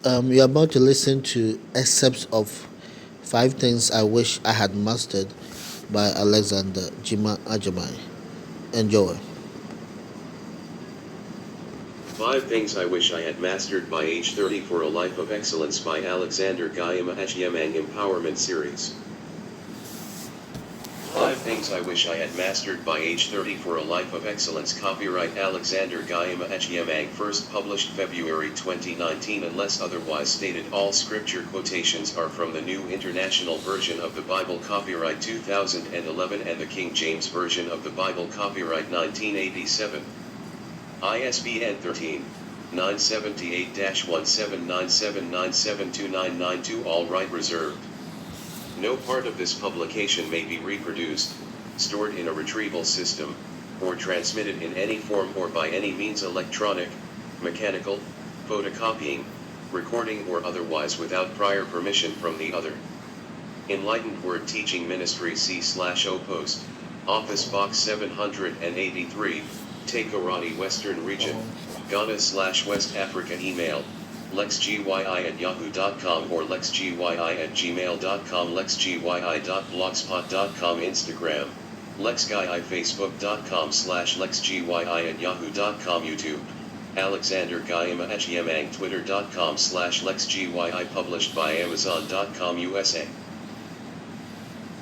You're about to listen to excerpts of Five Things I Wish I Had Mastered by Alexander Jima Ajamai. Enjoy. 5 Things I Wish I Had Mastered by Age 30 for a Life of Excellence by Alexander Gayama Echiyemang Empowerment Series. 5 Things I Wish I Had Mastered by Age 30 for a Life of Excellence. Copyright Alexander Gayama Echiyemang. First published February 2019. Unless otherwise stated, all scripture quotations are from the New International Version of the Bible. Copyright 2011 and the King James Version of the Bible. Copyright 1987. ISBN 13-978-1797972992. All right reserved. No part of this publication may be reproduced, stored in a retrieval system, or transmitted in any form or by any means, electronic, mechanical, photocopying, recording, or otherwise, without prior permission from the other. Enlightened Word Teaching Ministry. C/O Post, Office Box 783, Takoradi, Western Region, Ghana/West Africa. Email lexgyi@yahoo.com or lexgyi@gmail.com, lexgyi.blogspot.com. Instagram lexgyi, facebook.com/lexgyi@yahoo.com, YouTube Alexander Gayama Echiyemang, twitter.com/lexgyi, published by amazon.com USA.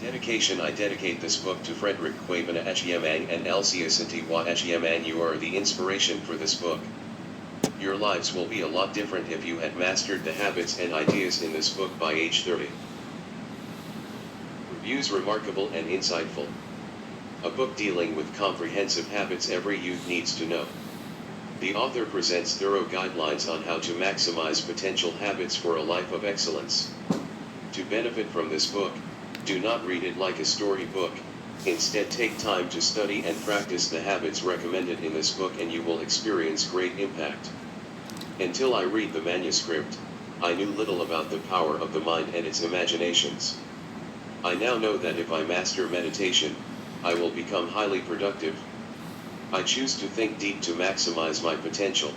Dedication. I dedicate this book to Frederick Kwabena Echiyemang and Elsiasintiwa Echiyemang. You are the inspiration for this book. Your lives will be a lot different if you had mastered the habits and ideas in this book by age 30. Reviews. Remarkable and insightful. A book dealing with comprehensive habits every youth needs to know. The author presents thorough guidelines on how to maximize potential habits for a life of excellence. To benefit from this book, do not read it like a storybook. Instead, take time to study and practice the habits recommended in this book, and you will experience great impact. Until I read the manuscript, I knew little about the power of the mind and its imaginations. I now know that if I master meditation, I will become highly productive. I choose to think deep to maximize my potential.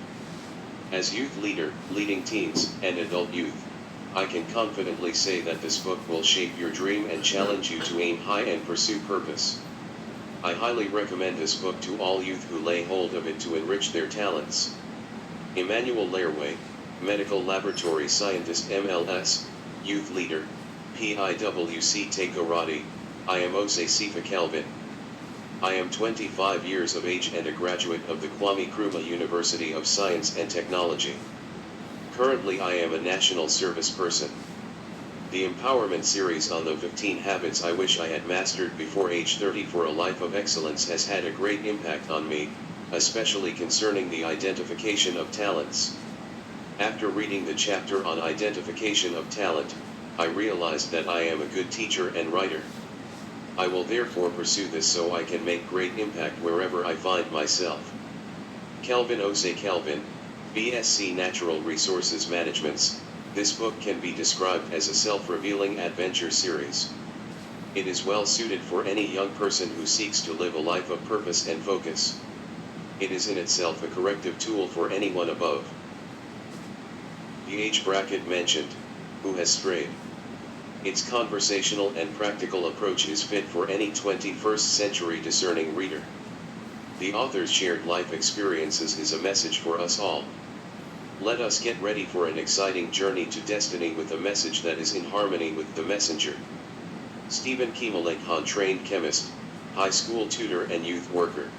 As youth leader, leading teens and adult youth, I can confidently say that this book will shape your dream and challenge you to aim high and pursue purpose. I highly recommend this book to all youth who lay hold of it to enrich their talents. Emmanuel Lairway, Medical Laboratory Scientist MLS, Youth Leader, PIWC Takoradi. I am Ose Sifa Kelvin. I am 25 years of age and a graduate of the Kwame Nkrumah University of Science and Technology. Currently I am a national service person. The Empowerment Series on the 15 Habits I Wish I Had Mastered Before Age 30 for a Life of Excellence has had a great impact on me, especially concerning the identification of talents. After reading the chapter on identification of talent, I realized that I am a good teacher and writer. I will therefore pursue this so I can make great impact wherever I find myself. Kelvin Ose Kelvin, BSc Natural Resources Managements. This book can be described as a self-revealing adventure series. It is well suited for any young person who seeks to live a life of purpose and focus. It is in itself a corrective tool for anyone above the age bracket mentioned, who has strayed. Its conversational and practical approach is fit for any 21st century discerning reader. The author's shared life experiences is a message for us all. Let us get ready for an exciting journey to destiny with a message that is in harmony with the messenger. Stephen Kimalekhan, trained chemist, high school tutor and youth worker.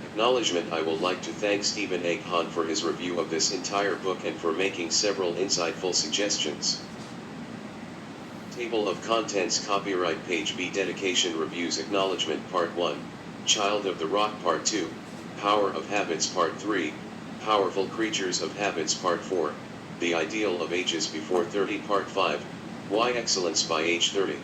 Acknowledgement. I would like to thank Stephen Eghan for his review of this entire book and for making several insightful suggestions. Table of Contents. Copyright Page B. Dedication. Reviews. Acknowledgement. Part 1, Child of the Rock. Part 2, Power of Habits. Part 3, Powerful Creatures of Habits. Part 4, The Ideal of Ages Before 30. Part 5, Why Excellence by Age 30.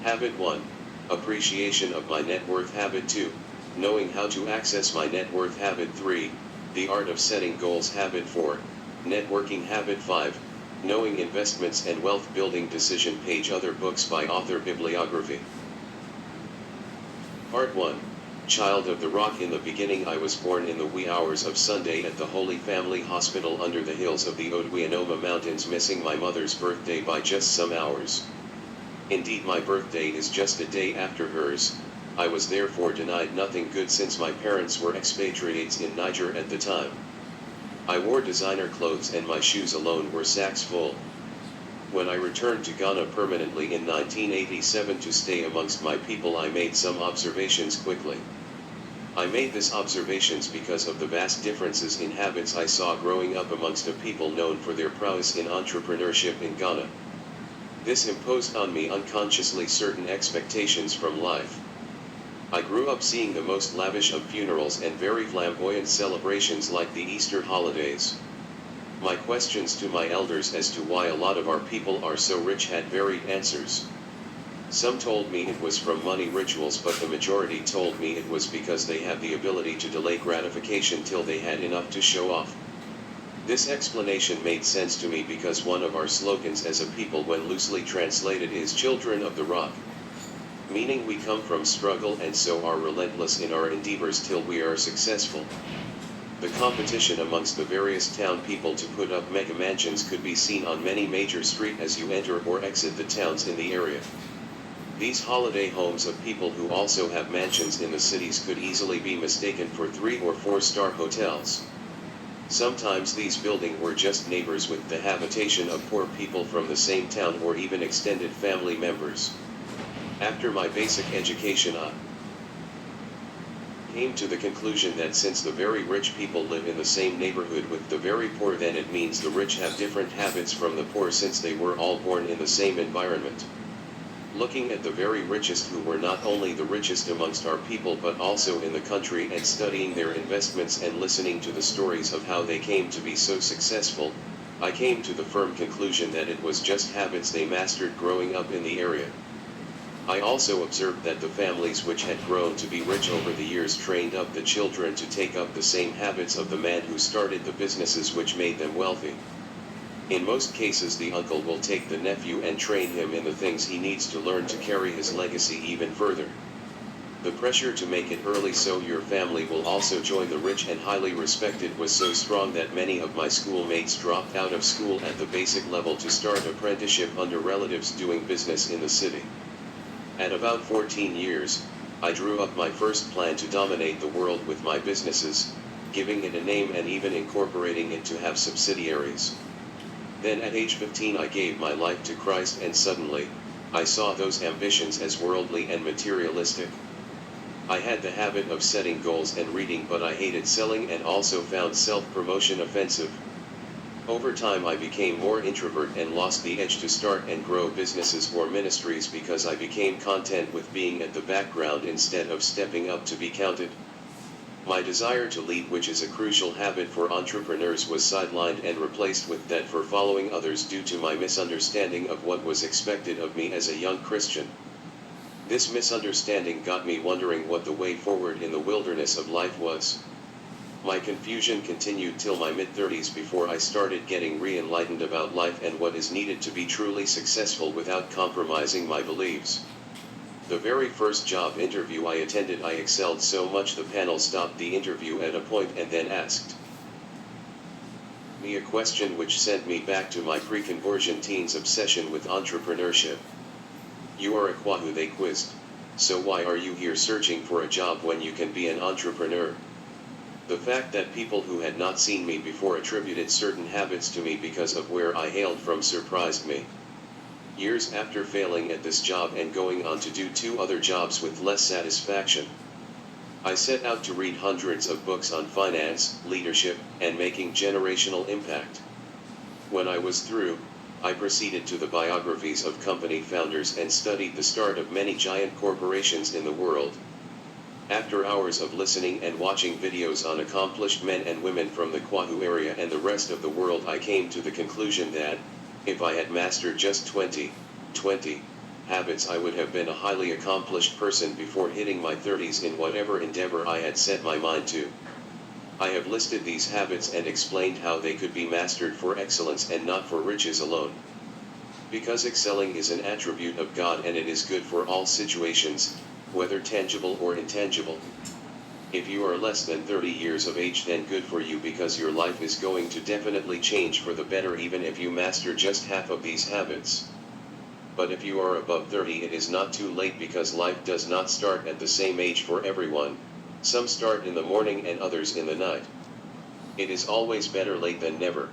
Habit 1, Appreciation of my net worth. Habit 2, Knowing how to access my net worth. Habit 3, The Art of Setting Goals. Habit 4, Networking. Habit 5, Knowing Investments and Wealth Building. Decision Page. Other books by author. Bibliography. Part 1, Child of the Rock. In the beginning I was born in the wee hours of Sunday at the Holy Family Hospital under the hills of the Odwianoma Mountains, missing my mother's birthday by just some hours. Indeed, my birthday is just a day after hers. I was therefore denied nothing good since my parents were expatriates in Niger at the time. I wore designer clothes and my shoes alone were sacks full. When I returned to Ghana permanently in 1987 to stay amongst my people, I made some observations quickly. I made these observations because of the vast differences in habits I saw growing up amongst a people known for their prowess in entrepreneurship in Ghana. This imposed on me unconsciously certain expectations from life. I grew up seeing the most lavish of funerals and very flamboyant celebrations like the Easter holidays. My questions to my elders as to why a lot of our people are so rich had varied answers. Some told me it was from money rituals, but the majority told me it was because they have the ability to delay gratification till they had enough to show off. This explanation made sense to me because one of our slogans as a people, when loosely translated, is Children of the Rock, meaning we come from struggle and so are relentless in our endeavors till we are successful. The competition amongst the various town people to put up mega mansions could be seen on many major streets as you enter or exit the towns in the area. These holiday homes of people who also have mansions in the cities could easily be mistaken for 3 or 4-star hotels. Sometimes these buildings were just neighbors with the habitation of poor people from the same town or even extended family members. After my basic education, I came to the conclusion that since the very rich people live in the same neighborhood with the very poor, then it means the rich have different habits from the poor since they were all born in the same environment. Looking at the very richest, who were not only the richest amongst our people but also in the country, and studying their investments and listening to the stories of how they came to be so successful, I came to the firm conclusion that it was just habits they mastered growing up in the area. I also observed that the families which had grown to be rich over the years trained up the children to take up the same habits of the man who started the businesses which made them wealthy. In most cases, the uncle will take the nephew and train him in the things he needs to learn to carry his legacy even further. The pressure to make it early so your family will also join the rich and highly respected was so strong that many of my schoolmates dropped out of school at the basic level to start apprenticeship under relatives doing business in the city. At about 14 years, I drew up my first plan to dominate the world with my businesses, giving it a name and even incorporating it to have subsidiaries. Then at age 15 I gave my life to Christ, and suddenly, I saw those ambitions as worldly and materialistic. I had the habit of setting goals and reading, but I hated selling and also found self-promotion offensive. Over time I became more introvert and lost the edge to start and grow businesses or ministries because I became content with being at the background instead of stepping up to be counted. My desire to lead, which is a crucial habit for entrepreneurs, was sidelined and replaced with that for following others due to my misunderstanding of what was expected of me as a young Christian. This misunderstanding got me wondering what the way forward in the wilderness of life was. My confusion continued till my mid-30s before I started getting re-enlightened about life and what is needed to be truly successful without compromising my beliefs. The very first job interview I attended, I excelled so much the panel stopped the interview at a point and then asked me a question which sent me back to my pre-conversion teens obsession with entrepreneurship. "You are a Kwahu," they quizzed, "so why are you here searching for a job when you can be an entrepreneur?" The fact that people who had not seen me before attributed certain habits to me because of where I hailed from surprised me. Years after failing at this job and going on to do 2 other jobs with less satisfaction, I set out to read hundreds of books on finance, leadership, and making generational impact. When I was through, I proceeded to the biographies of company founders and studied the start of many giant corporations in the world. After hours of listening and watching videos on accomplished men and women from the Kwahu area and the rest of the world, I came to the conclusion that, if I had mastered just 20 habits, I would have been a highly accomplished person before hitting my 30s in whatever endeavor I had set my mind to. I have listed these habits and explained how they could be mastered for excellence and not for riches alone. Because excelling is an attribute of God and it is good for all situations, whether tangible or intangible, If you are less than 30 years of age, then good for you, because your life is going to definitely change for the better even if you master just half of these habits. But if you are above 30, it is not too late, because life does not start at the same age for everyone. Some start in the morning and others in the night. It is always better late than never.